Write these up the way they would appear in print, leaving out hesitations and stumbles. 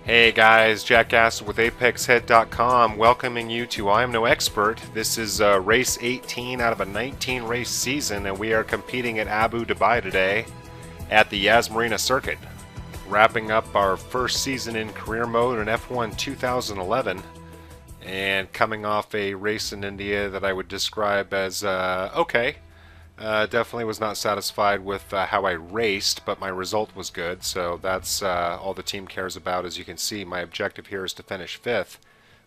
Hey guys, Jackass with ApexHead.com welcoming you to I Am No Expert. This is race 18 out of a 19 race season, and we are competing at Abu Dhabi today at the Yas Marina circuit. Wrapping up our first season in career mode in F1 2011 and coming off a race in India that I would describe as okay. Definitely was not satisfied with how I raced, but my result was good, so that's all the team cares about. As you can see, my objective here is to finish 5th,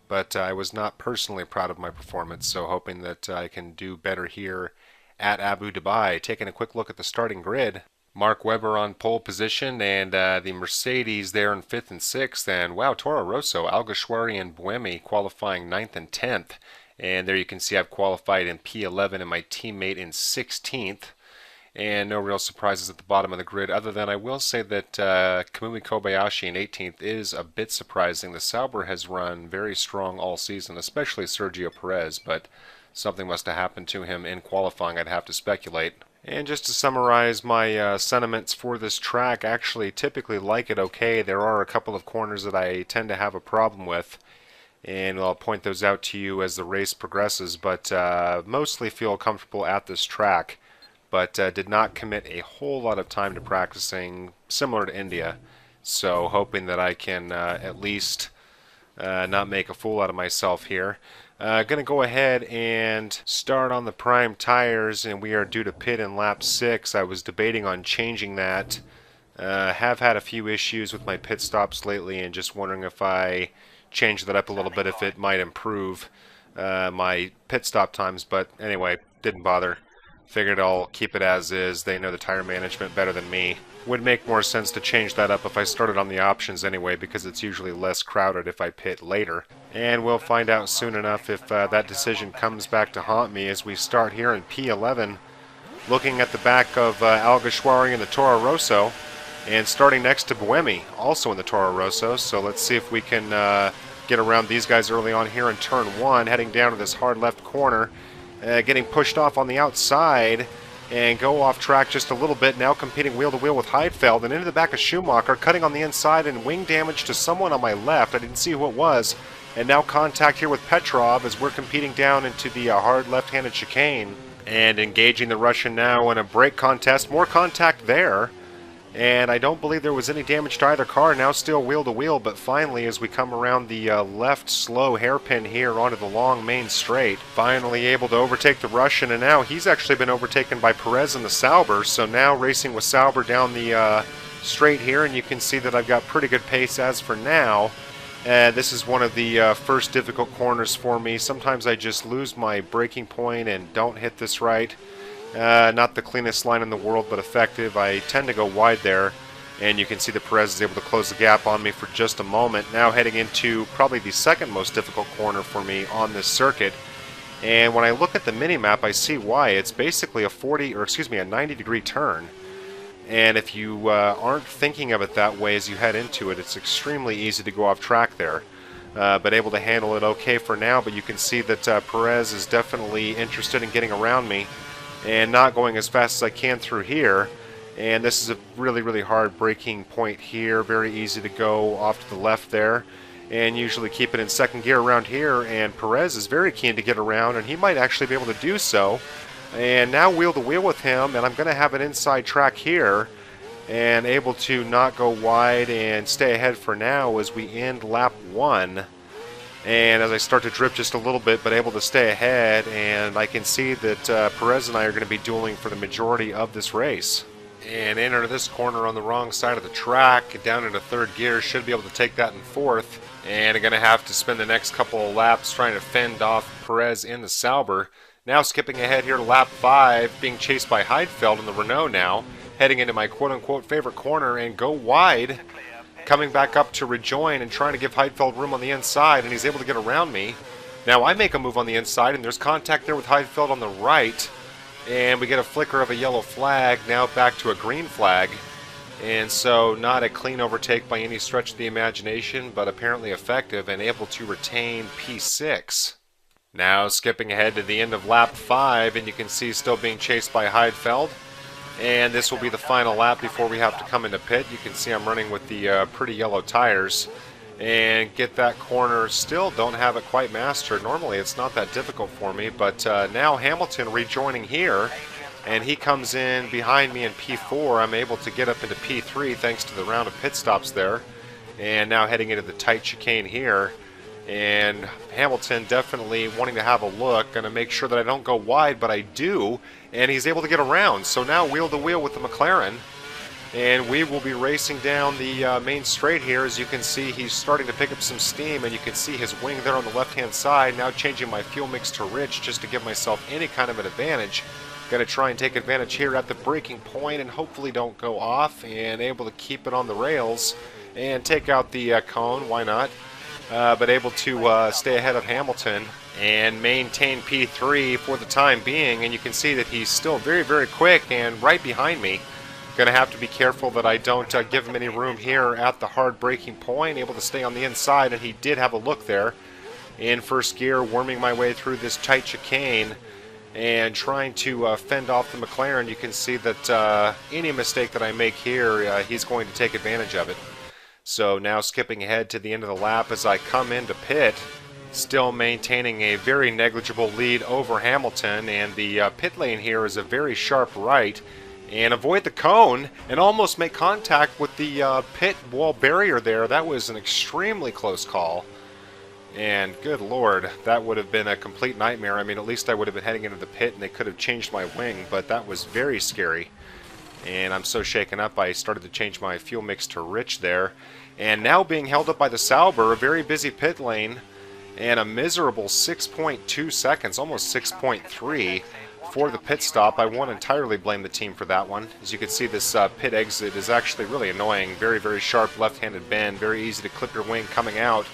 but I was not personally proud of my performance, so hoping that I can do better here at Abu Dhabi. Taking a quick look at the starting grid. Mark Webber on pole position, and the Mercedes there in 5th and 6th, and wow, Toro Rosso, Alguersuari and Buemi qualifying 9th and 10th. And there you can see I've qualified in P11 and my teammate in 16th. And no real surprises at the bottom of the grid, other than I will say that Kamui Kobayashi in 18th is a bit surprising. The Sauber has run very strong all season, especially Sergio Perez, but something must have happened to him in qualifying, I'd have to speculate. And just to summarize my sentiments for this track, actually typically like it okay. There are a couple of corners that I tend to have a problem with, and I'll point those out to you as the race progresses, but mostly feel comfortable at this track, but did not commit a whole lot of time to practicing, similar to India, so hoping that I can at least not make a fool out of myself here. Going to go ahead and start on the prime tires, and we are due to pit in lap 6. I was debating on changing that. Have had a few issues with my pit stops lately, and just wondering if I change that up a little bit, if it might improve my pit stop times, but anyway, didn't bother. Figured I'll keep it as is. They know the tire management better than me. Would make more sense to change that up if I started on the options anyway, because it's usually less crowded if I pit later. And we'll find out soon enough if that decision comes back to haunt me as we start here in P11, looking at the back of Alguersuari and the Toro Rosso, and starting next to Buemi, also in the Toro Rosso. So let's see if we can get around these guys early on here in turn 1, heading down to this hard left corner, getting pushed off on the outside, and go off track just a little bit, now competing wheel to wheel with Heidfeld, and into the back of Schumacher, cutting on the inside, and wing damage to someone on my left. I didn't see who it was, and now contact here with Petrov as we're competing down into the hard left-handed chicane, and engaging the Russian now in a brake contest. More contact there. And I don't believe there was any damage to either car, now still wheel to wheel, but finally as we come around the left slow hairpin here onto the long main straight, finally able to overtake the Russian, and now he's actually been overtaken by Perez in the Sauber, so now racing with Sauber down the straight here, and you can see that I've got pretty good pace as for now. This is one of the first difficult corners for me. Sometimes I just lose my braking point and don't hit this right. Not the cleanest line in the world, but effective. I tend to go wide there, and you can see that Perez is able to close the gap on me for just a moment. Now heading into probably the second most difficult corner for me on this circuit. And when I look at the mini-map, I see why. It's basically a 90-degree turn. And if you aren't thinking of it that way as you head into it, it's extremely easy to go off track there. But able to handle it okay for now, but you can see that Perez is definitely interested in getting around me and not going as fast as I can through here. And this is a really, really hard braking point here. Very easy to go off to the left there, and usually keep it in second gear around here. And Perez is very keen to get around, and he might actually be able to do so. And now wheel to wheel with him, and I'm going to have an inside track here, and able to not go wide and stay ahead for now as we end lap 1. And as I start to drift just a little bit, but able to stay ahead, and I can see that Perez and I are going to be dueling for the majority of this race. And enter this corner on the wrong side of the track, down into third gear, should be able to take that in fourth. And I'm going to have to spend the next couple of laps trying to fend off Perez in the Sauber. Now skipping ahead here to lap 5, being chased by Heidfeld in the Renault now, heading into my quote-unquote favorite corner, and go wide. Coming back up to rejoin and trying to give Heidfeld room on the inside, and he's able to get around me. Now I make a move on the inside, and there's contact there with Heidfeld on the right, and we get a flicker of a yellow flag, now back to a green flag. And so not a clean overtake by any stretch of the imagination, but apparently effective and able to retain P6. Now skipping ahead to the end of lap 5, and you can see still being chased by Heidfeld. And this will be the final lap before we have to come into pit. You can see I'm running with the pretty yellow tires. and get that corner. Still don't have it quite mastered. Normally it's not that difficult for me, but now Hamilton rejoining here, and he comes in behind me in P4. I'm able to get up into P3 thanks to the round of pit stops there, and now heading into the tight chicane here. And Hamilton definitely wanting to have a look, going to make sure that I don't go wide, but I do, and he's able to get around. So now wheel to wheel with the McLaren, and we will be racing down the main straight here. As you can see, he's starting to pick up some steam, and you can see his wing there on the left-hand side. Now changing my fuel mix to rich just to give myself any kind of an advantage. Going to try and take advantage here at the braking point and hopefully don't go off, and able to keep it on the rails and take out the cone. Why not? But able to stay ahead of Hamilton and maintain P3 for the time being. And you can see that he's still very, very quick and right behind me. Going to have to be careful that I don't give him any room here at the hard braking point. Able to stay on the inside, and he did have a look there in first gear, worming my way through this tight chicane and trying to fend off the McLaren. You can see that any mistake that I make here, he's going to take advantage of it. So now skipping ahead to the end of the lap as I come into pit, still maintaining a very negligible lead over Hamilton, and the pit lane here is a very sharp right, and avoid the cone and almost make contact with the pit wall barrier there. That was an extremely close call, and good lord, that would have been a complete nightmare. I mean, at least I would have been heading into the pit and they could have changed my wing, but that was very scary. And I'm so shaken up, I started to change my fuel mix to rich there. And now being held up by the Sauber, a very busy pit lane, and a miserable 6.2 seconds, almost 6.3 for the pit stop. I won't entirely blame the team for that one. As you can see, this pit exit is actually really annoying. Very, very sharp left-handed bend, very easy to clip your wing coming out.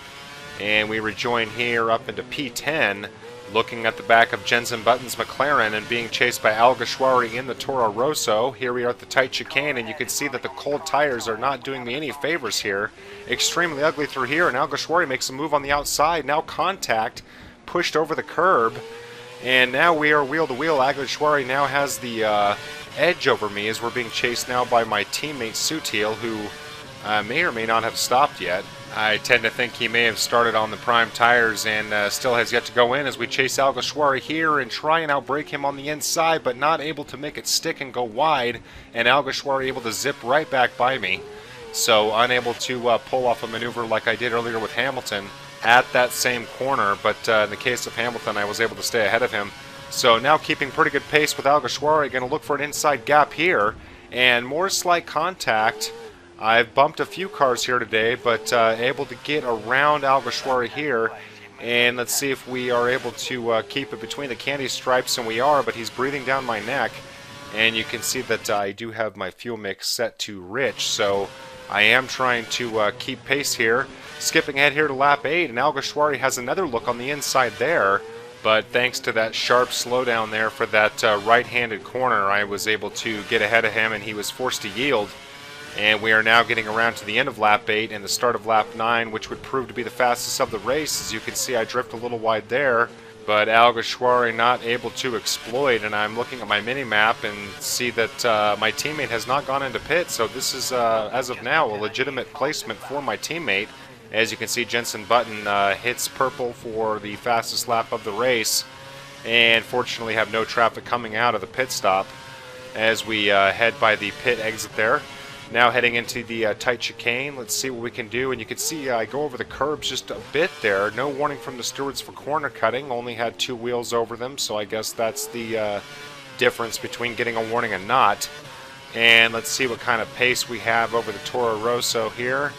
And we rejoin here up into P10. Looking at the back of Jensen Button's McLaren and being chased by Alguersuari in the Toro Rosso. Here we are at the tight chicane, and you can see that the cold tires are not doing me any favors here. Extremely ugly through here, and Alguersuari makes a move on the outside. Now contact, pushed over the curb, and now we are wheel to wheel. Alguersuari now has the edge over me as we're being chased now by my teammate Sutil, who may or may not have stopped yet. I tend to think he may have started on the prime tires and still has yet to go in as we chase Alguersuari here and try and outbrake him on the inside, but not able to make it stick and go wide, and Alguersuari able to zip right back by me. So unable to pull off a maneuver like I did earlier with Hamilton at that same corner, but in the case of Hamilton, I was able to stay ahead of him. So now keeping pretty good pace with Alguersuari, going to look for an inside gap here, and more slight contact. I've bumped a few cars here today, but able to get around Alguersuari here, and let's see if we are able to keep it between the candy stripes, and we are, but he's breathing down my neck, and you can see that I do have my fuel mix set to rich, so I am trying to keep pace here. Skipping ahead here to lap 8, and Alguersuari has another look on the inside there, but thanks to that sharp slowdown there for that right-handed corner, I was able to get ahead of him, and he was forced to yield. And we are now getting around to the end of lap 8 and the start of lap 9, which would prove to be the fastest of the race. As you can see, I drift a little wide there, but Alguersuari not able to exploit. And I'm looking at my mini-map and see that my teammate has not gone into pit, so this is, as of now, a legitimate placement for my teammate. As you can see, Jensen Button hits purple for the fastest lap of the race, and fortunately have no traffic coming out of the pit stop as we head by the pit exit there. Now heading into the tight chicane, let's see what we can do. And you can see I go over the curbs just a bit there. No warning from the stewards for corner cutting. Only had 2 wheels over them, so I guess that's the difference between getting a warning and not. And let's see what kind of pace we have over the Toro Rosso here.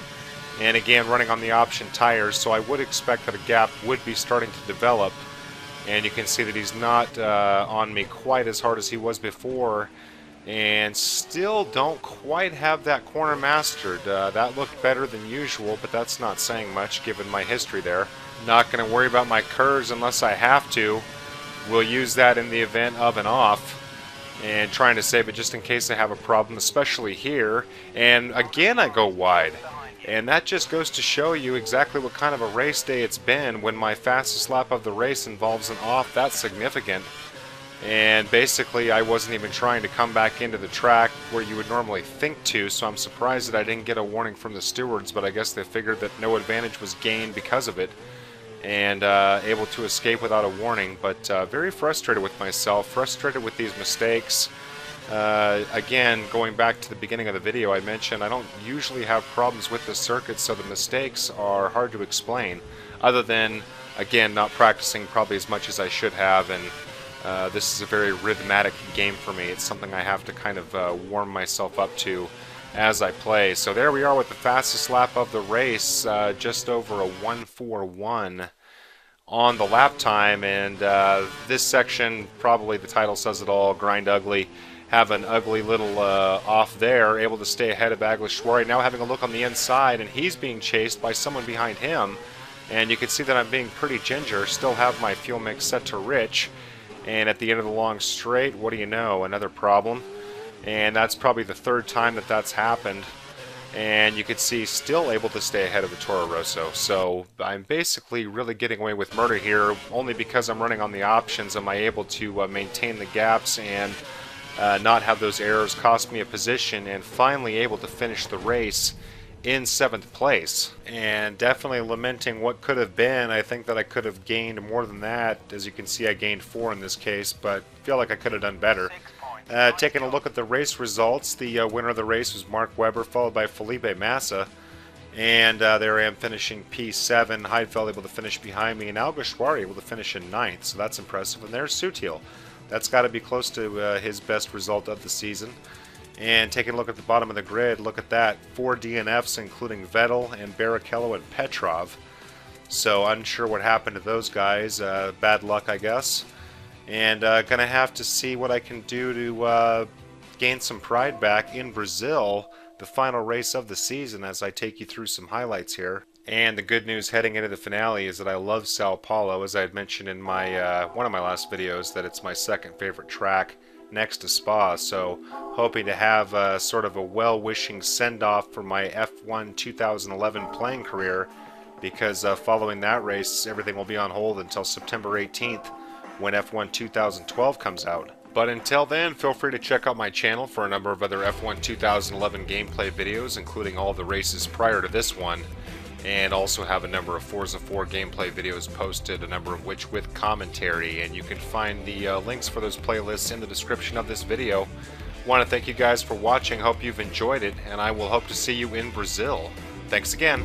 And again, running on the option tires, so I would expect that a gap would be starting to develop. And you can see that he's not on me quite as hard as he was before. And still don't quite have that corner mastered. That looked better than usual, but that's not saying much given my history there. Not going to worry about my curves unless I have to. We'll use that in the event of an off, and trying to save it just in case I have a problem, especially here. And again, I go wide. And that just goes to show you exactly what kind of a race day it's been when my fastest lap of the race involves an off that significant. And basically I wasn't even trying to come back into the track where you would normally think to, so I'm surprised that I didn't get a warning from the stewards, but I guess they figured that no advantage was gained because of it, and able to escape without a warning. But very frustrated with myself, frustrated with these mistakes. Again, going back to the beginning of the video, I mentioned I don't usually have problems with the circuit, so the mistakes are hard to explain, other than, again, not practicing probably as much as I should have. And this is a very rhythmatic game for me. It's something I have to kind of warm myself up to as I play. So there we are with the fastest lap of the race, just over a 1:41 on the lap time. And this section, probably the title says it all, Grind Ugly. Have an ugly little off there, able to stay ahead of Alguersuari. Now having a look on the inside, and he's being chased by someone behind him. And you can see that I'm being pretty ginger. Still have my fuel mix set to rich. And at the end of the long straight, what do you know, another problem. And that's probably the third time that that's happened. And you can see still able to stay ahead of the Toro Rosso. So I'm basically really getting away with murder here, only because I'm running on the options. Am I able to maintain the gaps and not have those errors cost me a position, and finally able to finish the race in 7th place. And definitely lamenting what could have been. I think that I could have gained more than that. As you can see, I gained 4 in this case, but feel like I could have done better. Taking a look at the race results, the winner of the race was Mark Webber, followed by Felipe Massa. And there I am finishing P7. Heidfeld able to finish behind me, and Alguersuari able to finish in 9th, so that's impressive. And there's Sutil. That's got to be close to his best result of the season. And taking a look at the bottom of the grid, look at that. 4 DNFs, including Vettel and Barrichello and Petrov. So unsure what happened to those guys. Bad luck, I guess. And gonna have to see what I can do to gain some pride back in Brazil, the final race of the season, as I take you through some highlights here. And the good news heading into the finale is that I love Sao Paulo, as I had mentioned in my one of my last videos, that it's my second favorite track next to Spa. So hoping to have sort of a well-wishing send-off for my F1 2011 playing career, because following that race everything will be on hold until September 18th when F1 2012 comes out. But until then, feel free to check out my channel for a number of other F1 2011 gameplay videos, including all the races prior to this one, and also have a number of Forza 4 gameplay videos posted, a number of which with commentary, and you can find the links for those playlists in the description of this video. Want to thank you guys for watching, hope you've enjoyed it, and I will hope to see you in Brazil. Thanks again.